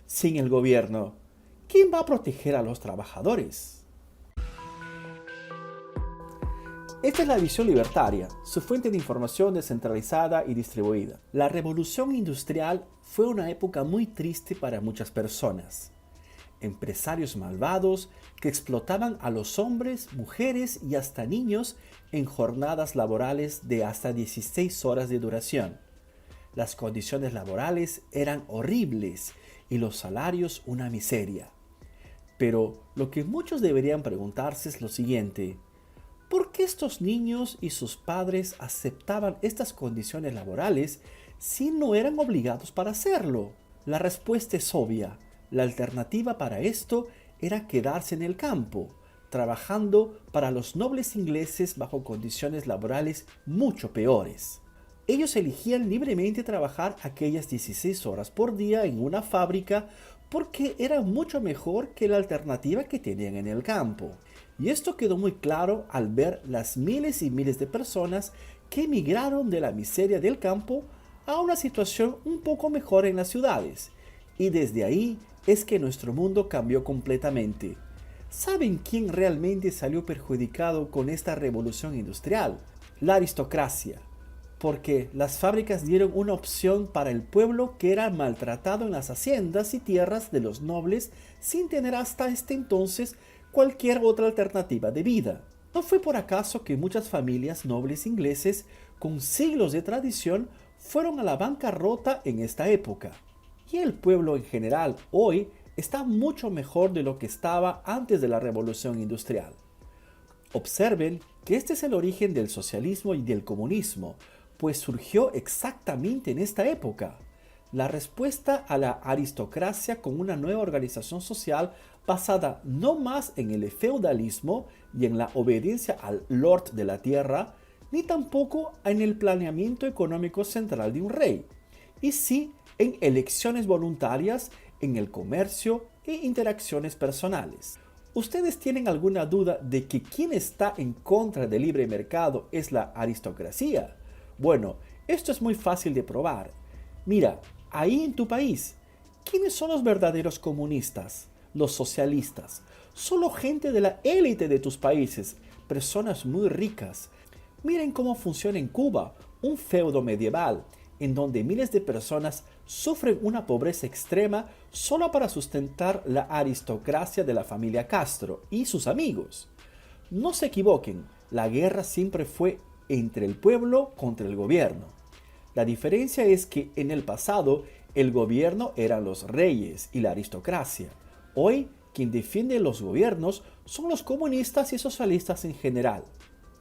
Sin el gobierno, ¿quién va a proteger a los trabajadores? Esta es la visión libertaria, su fuente de información descentralizada y distribuida. La revolución industrial fue una época muy triste para muchas personas. Empresarios malvados que explotaban a los hombres, mujeres y hasta niños en jornadas laborales de hasta 16 horas de duración. Las condiciones laborales eran horribles y los salarios una miseria. Pero lo que muchos deberían preguntarse es lo siguiente: ¿por qué estos niños y sus padres aceptaban estas condiciones laborales si no eran obligados para hacerlo? La respuesta es obvia. La alternativa para esto era quedarse en el campo, trabajando para los nobles ingleses bajo condiciones laborales mucho peores. Ellos elegían libremente trabajar aquellas 16 horas por día en una fábrica porque era mucho mejor que la alternativa que tenían en el campo. Y esto quedó muy claro al ver las miles y miles de personas que emigraron de la miseria del campo a una situación un poco mejor en las ciudades. Y desde ahí es que nuestro mundo cambió completamente. ¿Saben quién realmente salió perjudicado con esta revolución industrial? La aristocracia, porque las fábricas dieron una opción para el pueblo que era maltratado en las haciendas y tierras de los nobles sin tener hasta este entonces cualquier otra alternativa de vida. ¿No fue por acaso que muchas familias nobles ingleses con siglos de tradición fueron a la bancarrota en esta época? Y el pueblo en general hoy está mucho mejor de lo que estaba antes de la revolución industrial. Observen que este es el origen del socialismo y del comunismo, pues surgió exactamente en esta época. La respuesta a la aristocracia con una nueva organización social basada no más en el feudalismo y en la obediencia al lord de la tierra, ni tampoco en el planeamiento económico central de un rey, y sí en elecciones voluntarias, en el comercio e interacciones personales. ¿Ustedes tienen alguna duda de que quien está en contra del libre mercado es la aristocracia? Bueno, esto es muy fácil de probar. Mira, ahí en tu país, ¿quiénes son los verdaderos comunistas? Los socialistas. Solo gente de la élite de tus países, personas muy ricas. Miren cómo funciona en Cuba, un feudo medieval, en donde miles de personas sufren una pobreza extrema solo para sustentar la aristocracia de la familia Castro y sus amigos. No se equivoquen, la guerra siempre fue entre el pueblo contra el gobierno. La diferencia es que en el pasado el gobierno eran los reyes y la aristocracia. Hoy quien defiende los gobiernos son los comunistas y socialistas en general.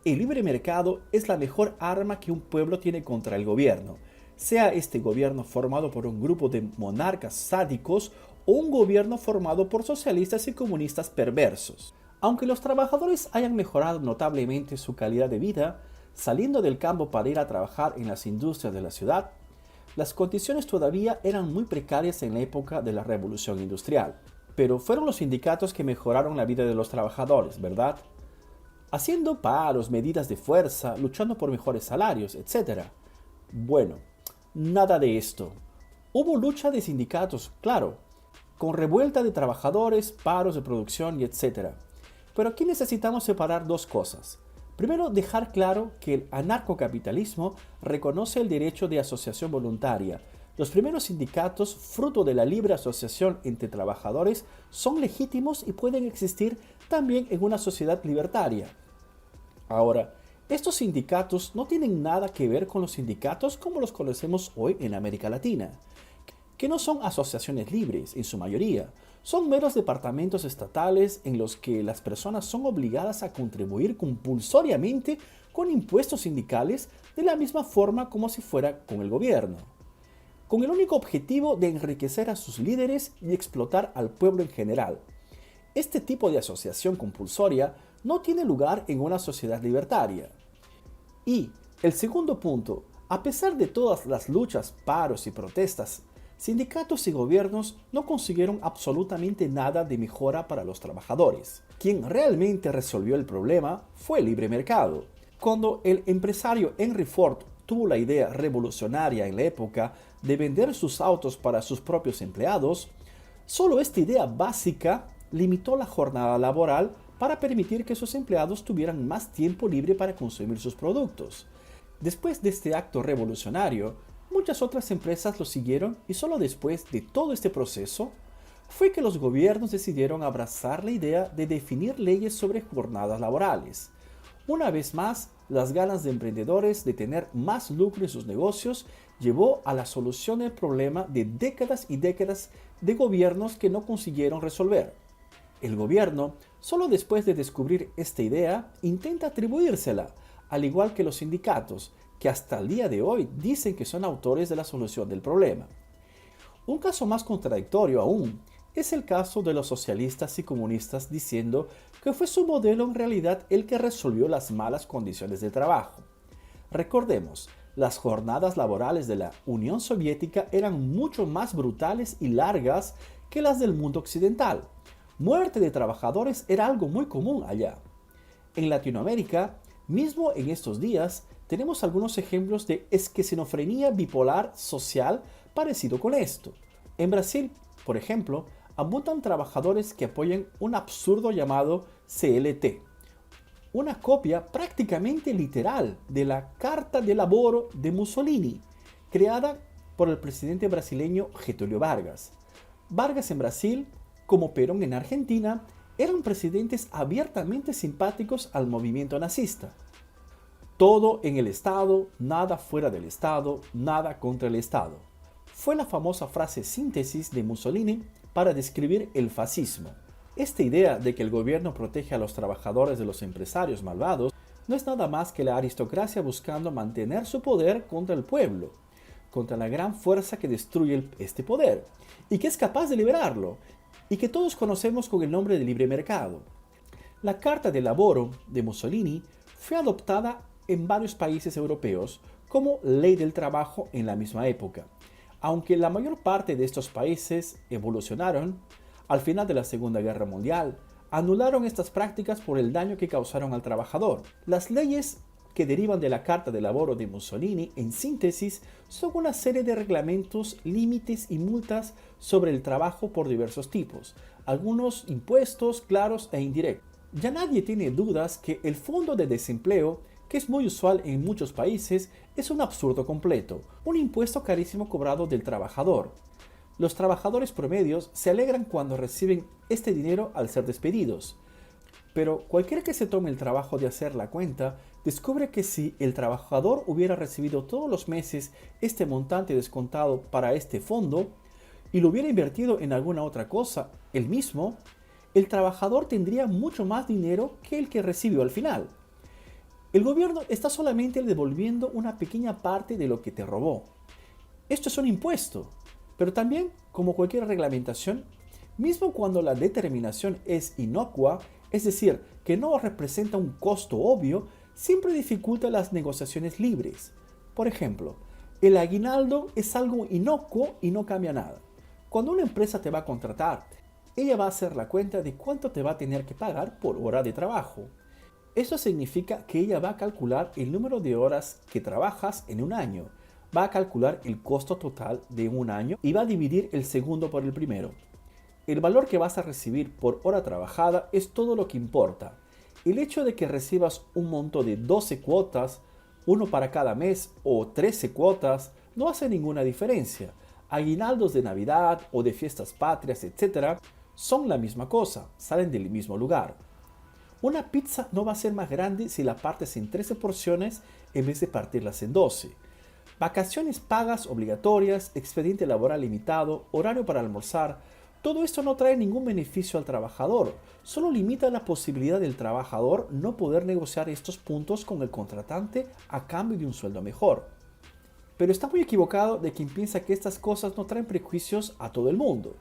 El libre mercado es la mejor arma que un pueblo tiene contra el gobierno, sea este gobierno formado por un grupo de monarcas sádicos o un gobierno formado por socialistas y comunistas perversos. Aunque los trabajadores hayan mejorado notablemente su calidad de vida, saliendo del campo para ir a trabajar en las industrias de la ciudad, las condiciones todavía eran muy precarias en la época de la revolución industrial. Pero fueron los sindicatos que mejoraron la vida de los trabajadores, ¿verdad? Haciendo paros, medidas de fuerza, luchando por mejores salarios, etc. Bueno, nada de esto. Hubo lucha de sindicatos, claro, con revuelta de trabajadores, paros de producción y etc. Pero aquí necesitamos separar dos cosas. Primero, dejar claro que el anarcocapitalismo reconoce el derecho de asociación voluntaria. Los primeros sindicatos, fruto de la libre asociación entre trabajadores, son legítimos y pueden existir también en una sociedad libertaria. Ahora, estos sindicatos no tienen nada que ver con los sindicatos como los conocemos hoy en América Latina, que no son asociaciones libres en su mayoría, son meros departamentos estatales en los que las personas son obligadas a contribuir compulsoriamente con impuestos sindicales de la misma forma como si fuera con el gobierno, con el único objetivo de enriquecer a sus líderes y explotar al pueblo en general. Este tipo de asociación compulsoria no tiene lugar en una sociedad libertaria. Y el segundo punto, a pesar de todas las luchas, paros y protestas, sindicatos y gobiernos no consiguieron absolutamente nada de mejora para los trabajadores. Quien realmente resolvió el problema fue el libre mercado. Cuando el empresario Henry Ford tuvo la idea revolucionaria en la época de vender sus autos para sus propios empleados, Solo esta idea básica limitó la jornada laboral para permitir que sus empleados tuvieran más tiempo libre para consumir sus productos. Después de este acto revolucionario, muchas otras empresas lo siguieron y solo después de todo este proceso fue que los gobiernos decidieron abrazar la idea de definir leyes sobre jornadas laborales. Una vez más, las ganas de emprendedores de tener más lucro en sus negocios llevó a la solución del problema de décadas y décadas de gobiernos que no consiguieron resolver. El gobierno, solo después de descubrir esta idea, intenta atribuírsela, al igual que los sindicatos, que hasta el día de hoy dicen que son autores de la solución del problema. Un caso más contradictorio aún es el caso de los socialistas y comunistas diciendo que fue su modelo en realidad el que resolvió las malas condiciones de trabajo. Recordemos, las jornadas laborales de la Unión Soviética eran mucho más brutales y largas que las del mundo occidental. Muerte de trabajadores era algo muy común allá. En Latinoamérica, mismo en estos días, tenemos algunos ejemplos de esquizofrenia bipolar social parecido con esto. En Brasil, por ejemplo, abundan trabajadores que apoyan un absurdo llamado CLT, una copia prácticamente literal de la Carta de Laboro de Mussolini, creada por el presidente brasileño Getúlio Vargas. Vargas en Brasil, como Perón en Argentina, eran presidentes abiertamente simpáticos al movimiento nazista. Todo en el Estado, nada fuera del Estado, nada contra el Estado. Fue la famosa frase síntesis de Mussolini para describir el fascismo. Esta idea de que el gobierno protege a los trabajadores de los empresarios malvados no es nada más que la aristocracia buscando mantener su poder contra el pueblo, contra la gran fuerza que destruye este poder y que es capaz de liberarlo, y que todos conocemos con el nombre de libre mercado. La Carta de Laboro de Mussolini fue adoptada en varios países europeos como ley del trabajo en la misma época. Aunque la mayor parte de estos países evolucionaron, al final de la Segunda Guerra Mundial, anularon estas prácticas por el daño que causaron al trabajador. Las leyes que derivan de la Carta de Laboro de Mussolini, en síntesis, son una serie de reglamentos, límites y multas sobre el trabajo por diversos tipos, algunos impuestos claros e indirectos. Ya nadie tiene dudas que el fondo de desempleo, que es muy usual en muchos países, es un absurdo completo, un impuesto carísimo cobrado del trabajador. Los trabajadores promedios se alegran cuando reciben este dinero al ser despedidos. Pero cualquiera que se tome el trabajo de hacer la cuenta, descubre que si el trabajador hubiera recibido todos los meses este montante descontado para este fondo y lo hubiera invertido en alguna otra cosa, el mismo, el trabajador tendría mucho más dinero que el que recibió al final. El gobierno está solamente devolviendo una pequeña parte de lo que te robó. Esto es un impuesto, pero también, como cualquier reglamentación, mismo cuando la determinación es inocua, es decir, que no representa un costo obvio, siempre dificulta las negociaciones libres. Por ejemplo, el aguinaldo es algo inocuo y no cambia nada. Cuando una empresa te va a contratar, ella va a hacer la cuenta de cuánto te va a tener que pagar por hora de trabajo. Eso significa que ella va a calcular el número de horas que trabajas en un año, va a calcular el costo total de un año y va a dividir el segundo por el primero. El valor que vas a recibir por hora trabajada es todo lo que importa. El hecho de que recibas un monto de 12 cuotas, uno para cada mes o 13 cuotas, no hace ninguna diferencia. Aguinaldos de Navidad o de fiestas patrias, etc., son la misma cosa, salen del mismo lugar. Una pizza no va a ser más grande si la partes en 13 porciones en vez de partirlas en 12. Vacaciones pagas obligatorias, expediente laboral limitado, horario para almorzar, todo esto no trae ningún beneficio al trabajador, solo limita la posibilidad del trabajador no poder negociar estos puntos con el contratante a cambio de un sueldo mejor. Pero está muy equivocado de quien piensa que estas cosas no traen prejuicios a todo el mundo.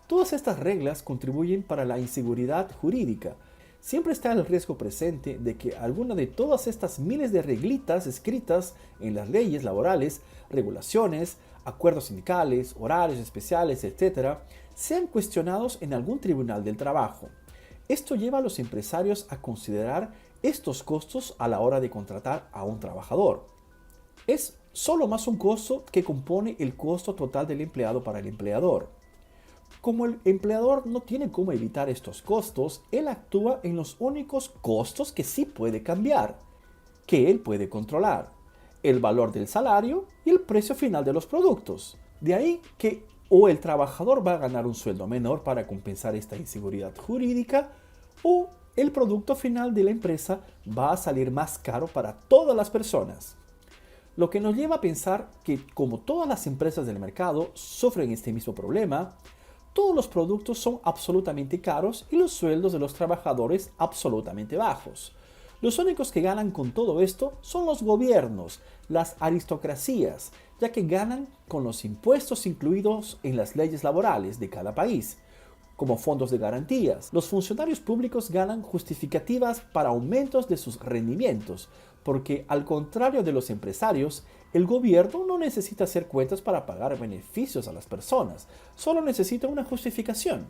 Todas estas reglas contribuyen para la inseguridad jurídica. Siempre está el riesgo presente de que alguna de todas estas miles de reglitas escritas en las leyes laborales, regulaciones, acuerdos sindicales, horarios especiales, etc., sean cuestionados en algún tribunal del trabajo. Esto lleva a los empresarios a considerar estos costos a la hora de contratar a un trabajador. Es solo más un costo que compone el costo total del empleado para el empleador. Como el empleador no tiene cómo evitar estos costos, él actúa en los únicos costos que sí puede cambiar, que él puede controlar: el valor del salario y el precio final de los productos. De ahí que o el trabajador va a ganar un sueldo menor para compensar esta inseguridad jurídica, o el producto final de la empresa va a salir más caro para todas las personas. Lo que nos lleva a pensar que, como todas las empresas del mercado sufren este mismo problema, todos los productos son absolutamente caros y los sueldos de los trabajadores absolutamente bajos. Los únicos que ganan con todo esto son los gobiernos, las aristocracias, ya que ganan con los impuestos incluidos en las leyes laborales de cada país, como fondos de garantías. Los funcionarios públicos ganan justificativas para aumentos de sus rendimientos, porque al contrario de los empresarios, el gobierno no necesita hacer cuentas para pagar beneficios a las personas, solo necesita una justificación.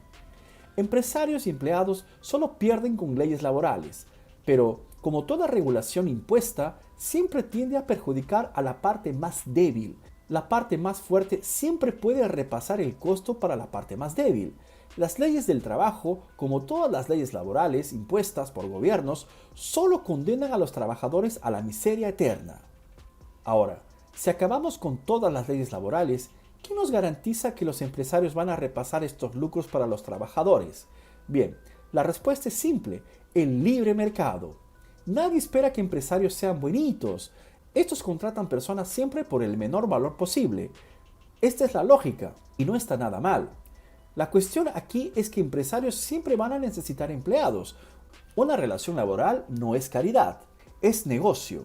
Empresarios y empleados solo pierden con leyes laborales, pero como toda regulación impuesta, siempre tiende a perjudicar a la parte más débil. La parte más fuerte siempre puede repasar el costo para la parte más débil. Las leyes del trabajo, como todas las leyes laborales impuestas por gobiernos, solo condenan a los trabajadores a la miseria eterna. Ahora, si acabamos con todas las leyes laborales, ¿quién nos garantiza que los empresarios van a repasar estos lucros para los trabajadores? Bien, la respuesta es simple: el libre mercado. Nadie espera que empresarios sean buenitos. Estos contratan personas siempre por el menor valor posible. Esta es la lógica, y no está nada mal. La cuestión aquí es que empresarios siempre van a necesitar empleados. Una relación laboral no es caridad, es negocio.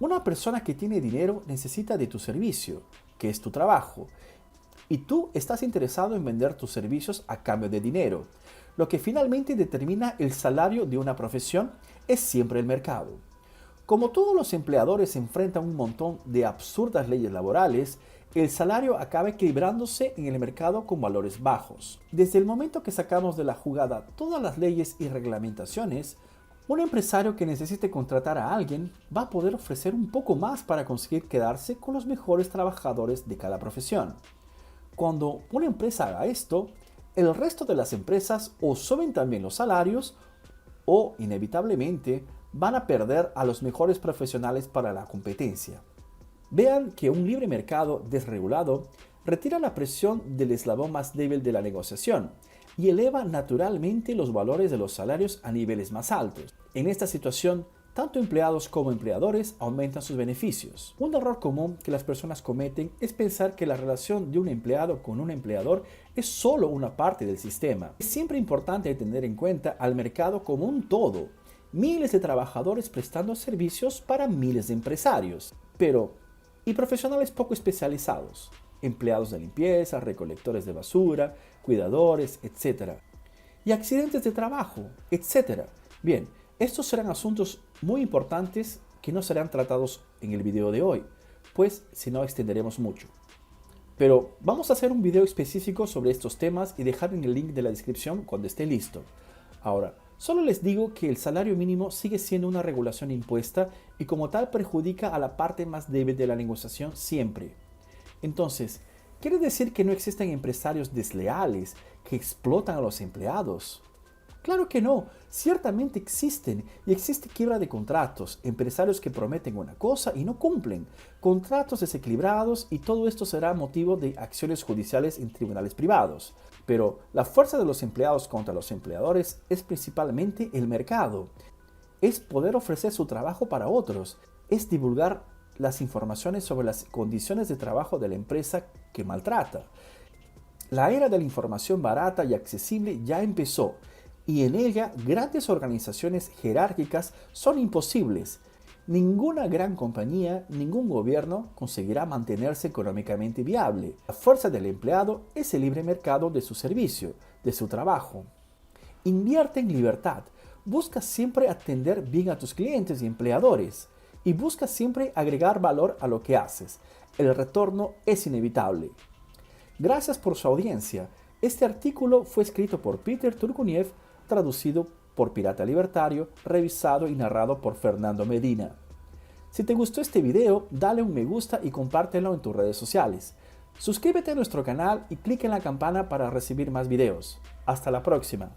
Una persona que tiene dinero necesita de tu servicio, que es tu trabajo, y tú estás interesado en vender tus servicios a cambio de dinero. Lo que finalmente determina el salario de una profesión es siempre el mercado. Como todos los empleadores enfrentan un montón de absurdas leyes laborales, el salario acaba equilibrándose en el mercado con valores bajos. Desde el momento que sacamos de la jugada todas las leyes y reglamentaciones, un empresario que necesite contratar a alguien va a poder ofrecer un poco más para conseguir quedarse con los mejores trabajadores de cada profesión. Cuando una empresa haga esto, el resto de las empresas o suben también los salarios o, inevitablemente, van a perder a los mejores profesionales para la competencia. Vean que un libre mercado desregulado retira la presión del eslabón más débil de la negociación y eleva naturalmente los valores de los salarios a niveles más altos. En esta situación, tanto empleados como empleadores aumentan sus beneficios. Un error común que las personas cometen es pensar que la relación de un empleado con un empleador es solo una parte del sistema. Es siempre importante tener en cuenta al mercado como un todo. Miles de trabajadores prestando servicios para miles de empresarios. Y profesionales poco especializados, empleados de limpieza, recolectores de basura, cuidadores, etc. Y accidentes de trabajo, etc. Bien, estos serán asuntos muy importantes que no serán tratados en el video de hoy, pues si no extenderemos mucho. Pero vamos a hacer un video específico sobre estos temas y dejar en el link de la descripción cuando esté listo. Ahora, solo les digo que el salario mínimo sigue siendo una regulación impuesta y como tal perjudica a la parte más débil de la negociación siempre. Entonces, ¿quiere decir que no existen empresarios desleales que explotan a los empleados? Claro que no, ciertamente existen y existe quiebra de contratos, empresarios que prometen una cosa y no cumplen, contratos desequilibrados y todo esto será motivo de acciones judiciales en tribunales privados. Pero la fuerza de los empleados contra los empleadores es principalmente el mercado. Es poder ofrecer su trabajo para otros, es divulgar las informaciones sobre las condiciones de trabajo de la empresa que maltrata. La era de la información barata y accesible ya empezó, y en ella grandes organizaciones jerárquicas son imposibles. Ninguna gran compañía, ningún gobierno conseguirá mantenerse económicamente viable. La fuerza del empleado es el libre mercado de su servicio, de su trabajo. Invierte en libertad. Busca siempre atender bien a tus clientes y empleadores. Y busca siempre agregar valor a lo que haces. El retorno es inevitable. Gracias por su audiencia. Este artículo fue escrito por Peter Turguniev, traducido por Pirata Libertario, revisado y narrado por Fernando Medina. Si te gustó este video, dale un me gusta y compártelo en tus redes sociales. Suscríbete a nuestro canal y clic en la campana para recibir más videos. Hasta la próxima.